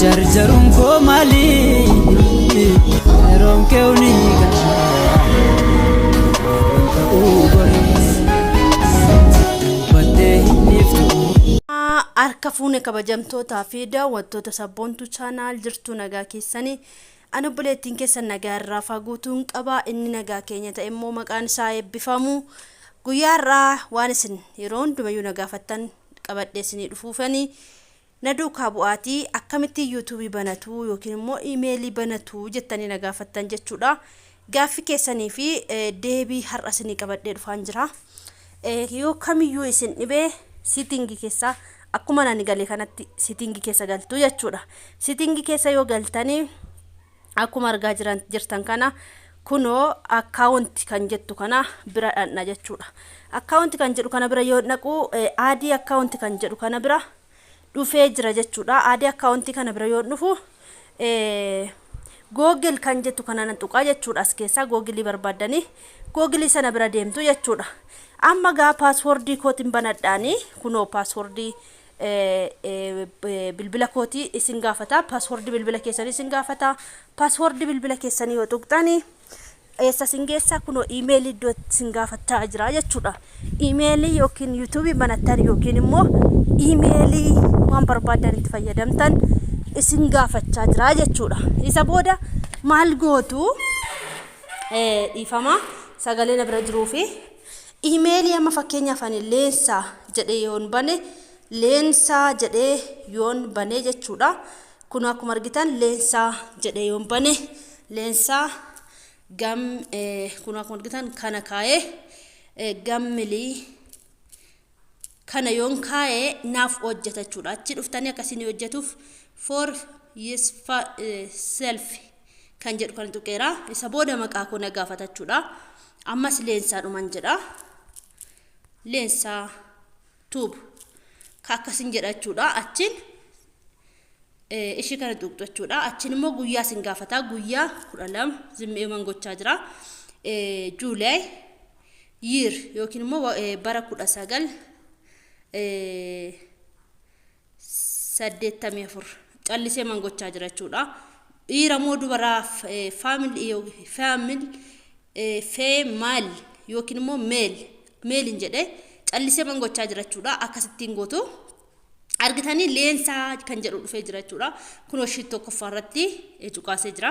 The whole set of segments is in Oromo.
jarjarun ko mali rom ke uniga Arka fuune kabajamtoota fi daawwattoota sabboontu chaanaal jirtu nagaa keessanii ana buleettiin keessa nagaa irraa faguutuun qaba inni nagaa keenya ta'e immoo maqaan isaa eebbifamu guyyaarraa waan isin yeroo hundumayyuu nagaafattan qabadhee isinii dhufuufanii na duukaa bu'aatii akkamitti YouTube banatu yookiin immoo emailii banatu jettanii nagaafattan jechuudha. Gaaffii keessanii fi deebii har'a isinii qabadhee dhufaan jira. Yoo kamiyyuu isin dhibee setting keessa akkuma nani galee kanatti setting keessa galtu jechuudha. Setting keessa yoo galtanii akkuma argaa jirtan kana kunoo account kan jettu kana bira dhanna jechuudha. Account kan jedhu kana bira yoo naqu aadi account kan jedhu kana bira dhufee jira jechuudha. Aadi account kana bira yoo dhufu Google kan jettu kana nan tuqaa jechuudha. As keessa Google barbaadanii Google sana bira deemtu jechuudha. Amma gaa password kootiin banadhaani kunoo password bilbila kooti isin gaafata. Password bilbila keessanii isin gaafata. Password bilbila keessanii yoo tuqxani eessa isin geessa kunoo email iddoo isin gaafataa jira jechuudha. Email yookiin YouTube banattan yookiin immoo email waan barbaadan itti fayyadamtan isin gaafachaa jira jechuudha. Isa booda maal gootu ifama sagalee na bira jiruu fi email amma fakkeenyaaf ani leensaa jedhee yoon bane leensaa jedhee yoon bane jechuudha. Kun akkuma argitan leensaa jedhee yoon bane leensaa gam kun akkuma argitan kana kaa'ee gammilii kana yoon kaa'ee naaf hojjeta jechuudha. Achi dhuftanii akkasiin hojjetuuf for self kan jedhu kan tuqeera. Isa booda maqaa koo na gaafata jechuudha. Ammas leensaa dhuman jedha. Leensaa tube akkasiin jedha jechuudha. Achiin ishii kana tuqxu jechuudha. Achiin immoo guyyaa isin gaafata. Guyyaa 12 zimmee mangochaa jira. Juulaay year yookiin immoo bara 1984 callisee mangochaa jira jechuudha. Dhiira moo dubaraa family yookiin immoo male jedhee callisee mangochaa jira jechuudha. Akkasittiin gootu argitanii leensaa kan jedhu dhufee jira jechuudha. Kunoo ishii tokkoffaa irratti tuqaasee jira.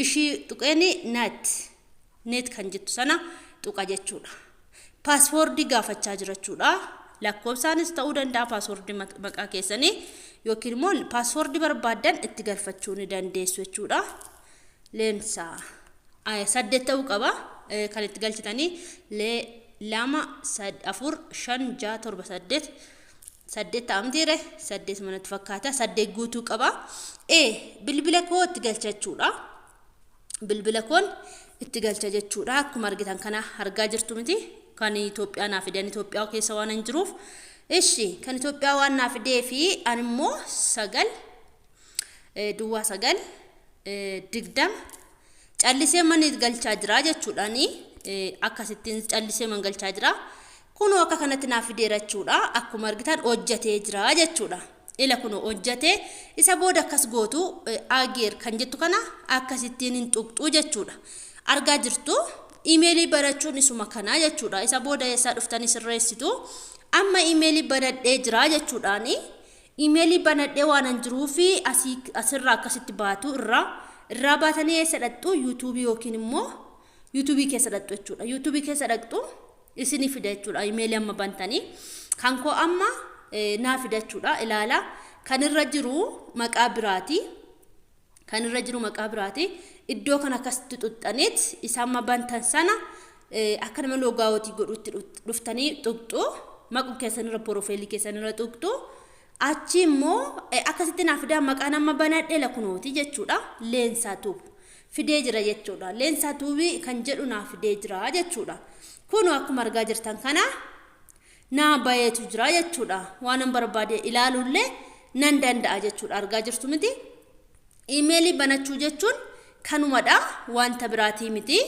Ishii tuqeeni net kan jettu sana tuqa jechuudha. Password gaafachaa jira jechuudha. Lakkoofsaanis ta'uu danda'a password maqaa keessanii yookiin immoo password barbaadan itti galfachuu ni dandeessu jechuudha. Leensaa 8 ta'uu qaba kan itti galchitanii 2 3 4 5 6 7 8 8 ta'amtiire 8 manatti fakkaata 8 guutuu qaba. Bilbila koo itti galcha jechuudha. Bilbila koon itti galcha jechuudha. Akkuma argitan kana argaa jirtu miti. Kan Itoophiyaa naaf fideen Itoophiyaa keessa waan hin jiruuf ishi kan Itoophiyaa waan naaf fidee fi ani immoo 9 duwwaa 9 digdam callisee mani galchaa jira jechuudhaani. Akkasittiin callisee man galchaa jira. Kunoo akka kanatti naaf fideera jechuudha. Akkuma argitan hojjetee jira jechuudha. Ila kunoo hojjetee isa booda akkas gootu ageer kan jettu kana akkasittiin hin tuqxu jechuudha. Argaa jirtu emailii barachuun isuma kana jechuudha. Isa booda eessaa dhuftanii sirreessitu. Amma emailii banadhee jira jechuudhaani. Emailii banadhee waan hin jiruufi asirraa akkasitti baatu irraa baatanii eessa dhaqxu YouTube yookiin immoo YouTube keessa dhaqxu jechuudha. YouTube keessa dhaqxu isinii fida jechuudha. Emailii amma bantanii kan koo amma naa fida jechuudha. Ilaala kan irra jiru maqaa biraati. Kan irra jiru maqaa biraati. Iddoo kan akkasitti tuxxaniit isa amma bantan sana akka nama loogaawwatii godhutti dhuftanii tuqxu. Maqaa keessanirra profiilii keessanirra tuqxu. Achi immoo akkasitti naaf fidaa maqaa nama banadhee lakunooti jechuudha. Leensaa tube fidee jira jechuudha. Leensaa tube kan jedhu naaf fidee jira jechuudha. Kun akkuma argaa jirtan kana naa bayeetu jira jechuudha. Waan an barbaade ilaaluullee nan danda'a jechuudha. Argaa jirtu miti. Emailii banachuu jechuun kanumadha wanta biraatii miti.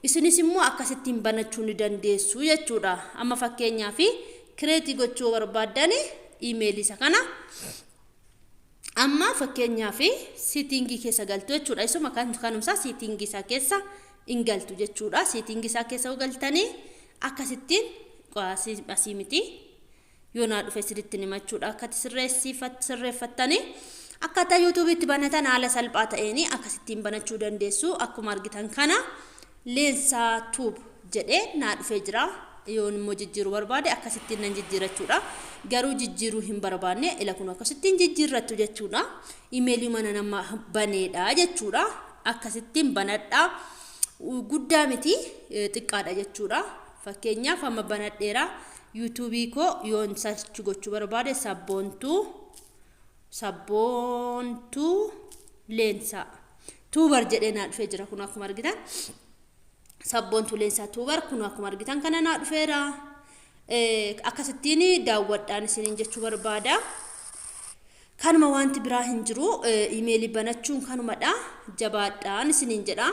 Isinis immoo akkasittiin banachuu ni dandeessu jechuudha. Amma fakkeenyaaf create gochuu barbaadani emailii isa kana amma fakkeenyaaf settingii keessa galtu jechuudha. Isuma kanumsaa settingii isaa keessa hin galtu jechuudha. Settingii isaa keessa galtanii akkasittiin asii miti yoo naa dhufe sirriitti himachuudha. Akkati sirreeffattanii akkaataa YouTube'itti banatan haala salphaa ta'een akkasittiin banachuu dandeessu. Akkuma argitan kana leensaa tuub jedhee naa dhufee jira. Yoon immoo jijjiiruu barbaade akkasittiin nan jijjiirachuudha. Garuu jijjiiruu hin barbaanne ila kun akkasittiin jijjiirrattu jechuudha. Imeelii mana nama baneedha jechuudha. Akkasittiin banadhaa. Guddaa miti xiqqaadha jechuudha. Fakkeenyaaf amma banadheera YouTube koo yoon sarchi gochuu barbaade sabboontuu leensaa tuubar jedhee naa dhufee jira. Kun akkuma argitan sabboontuu leensaa tuubar kun akkuma argitan kana naa dhufeera. Akkasittiin daawwadhaan isiniin jechuu barbaada. Kanuma wanti biraa hin jiru. Imeelii banachuun kanumadha. Jabaadhaan isiniin jedha.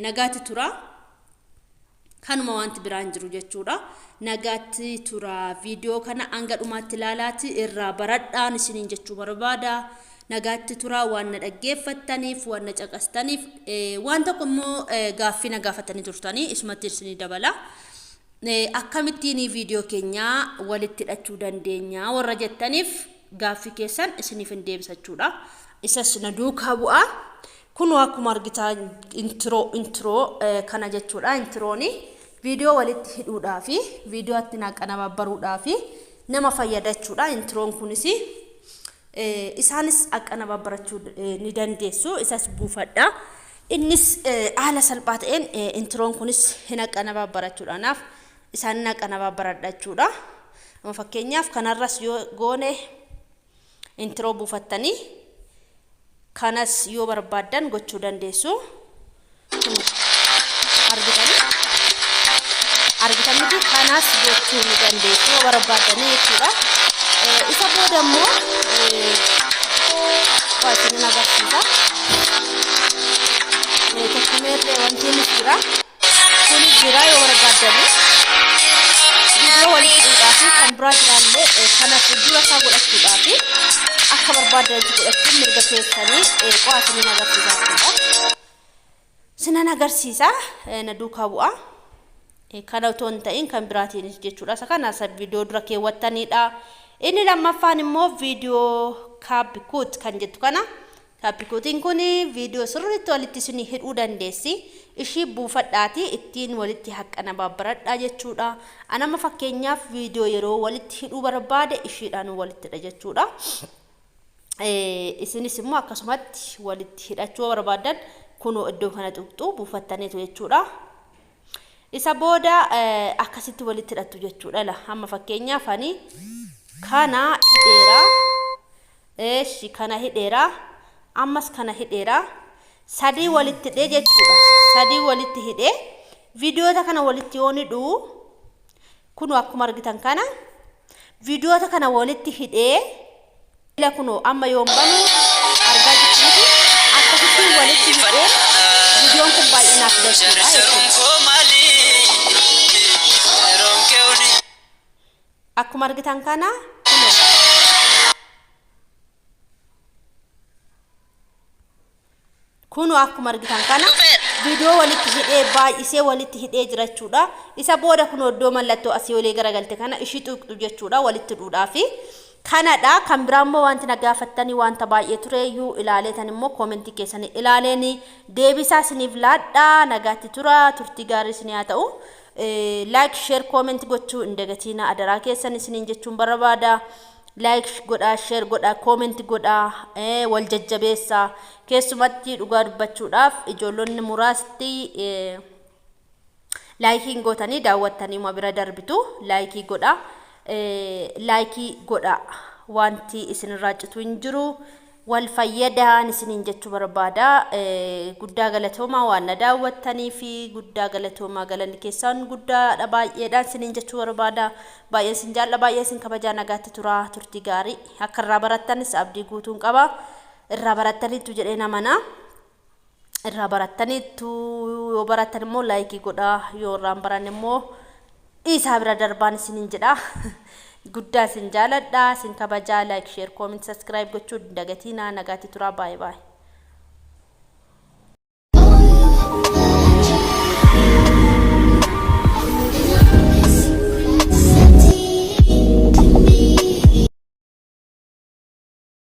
Nagaatti tura. Kanuma wanti biraa hin jiru jechuudha. Nagaatti tura. Viidiyoo kana hanga dhumaatti ilaalaati irraa baradhaan isiniin jechuu barbaada. Nagaatti tura waan na dhaggeeffattaniif waan na caqastaniif waan tokko immoo gaaffii na gaafatanii turtanii isumatti isinii dabala. Akkamittiin viidiyoo keenya walitti hidhachuu dandeenya warra jettaniif gaaffii keessan isiniif hin deebisachuudha. Isas na duukaa bu'aa. Kun akkuma argitan intro kana jechuudha. Introoni viidiyoo walitti hidhuudhaa fi viidiyoo itti naqanababaruudhaa fi nama fayyadachuudha. Introon kunis isaanis aqanababarachuu ni dandeessu. Isas buufadha. Innis haala salphaa ta'een introon kunis hin aqanababarachuudhaanaaf isaan aqanababaradha jechuudha. Fakkeenyaaf kanarras yoo goone intro buufattanii kanas yoo barbaadan gochuu dandeessu. Argitanitti kanas gochuu ni dandeessu yoo barbaadanii jechuudha. Isa booda immoo isin agarsiisa. Tokkumeerree wanti nuti jira. Kunis jira yoo barbaadanii viidiyoo walitti hidhuudhaa fi kan biraa jiraallee kanas dura isaa godhachuudhaa fi akka barbaadanitti godhachuun mirga keessanii isin agarsiisa jechuudha. Sinan agarsiisa na duukaa bu'aa. Kana otoo hin ta'in kan biraatiin jechuudha. Isa kana viidiyoo dura keewwattanidha. Inni lammaffaan immoo viidiyoo CapCut kan jettu kana. CapCutiin kun viidiyoo sirriitti walitti isin hidhuu dandeessi. Ishii buufadhaati ittiin walitti aqanababaradha jechuudha. Anama fakkeenyaaf viidiyoo yeroo walitti hidhuu barbaade ishiidhaan walitti hidha jechuudha. Isinis immoo akkasumatti walitti hidhachuu barbaadan kunoo iddoo kana tuqxu buufattaniitu jechuudha. Isa booda akkasitti walitti hidhattu jechuudha. Amma fakkeenyaaf ani kana hidheera. Kana hidheera. Ammas kana hidheera. Sadii walitti hidhee jechuudha. Sadii walitti hidhee viidiyoota kana walitti yoon hidhu kunoo akkuma argitan kana viidiyoota kana walitti hidhee ila kunoo amma yoon banu argaa jirtuuti akkasitti walitti hidhee viidiyoon kun baay'inaaf jechuudha. Akkuma argitan kana kunoo akkuma argitan kana viidiyoo walitti hidhee baay'isee walitti hidhee jira jechuudha. Isa booda kunoo iddoo mallattoo asii olii garagalte kana ishii tuqxu jechuudha walitti hidhuudhaaf. Kanadha kan biraa immoo wanti na gaafattanii wanta baay'ee tureeyyuu ilaaleetan immoo koomentii keessanii ilaaleeni deebisaa isiniif laadhaa. Nagaatti tura turtii gaarii isinii haa ta'u. Like share comment gochuu hin dagatina adaraa keessan isiniin jechuun barbaada. Like godha share godha comment godha wal jajjabeessa keessumatti dhugaa dubbachuudhaaf ijoollonni muraasti like gootanii daawwattanii ma bira darbitu like godha wanti isin raacitu hin jiru wal fayyadaan isiniin jechuu barbaada. Guddaa galatooma waan na daawwattanii fi guddaa galatooma galanni keessan guddaa baay'eedhaan isiniin jechuu barbaada. Baay'ee isin jaalla baay'ee isin kabajaa. Nagaatti tura turtii gaarii akka irraa barattanis abdii guutuun qaba. Irraa barattaniitu jedhee namana. Irraa barattaniitu yoo barattan immoo like godha yoo irraa hin baranne immoo isa bira darbaan isinin jedha guddaa sin jaaladha sin kabajaa like share comment subscribe gochuu dagatina nagaati tura bye bye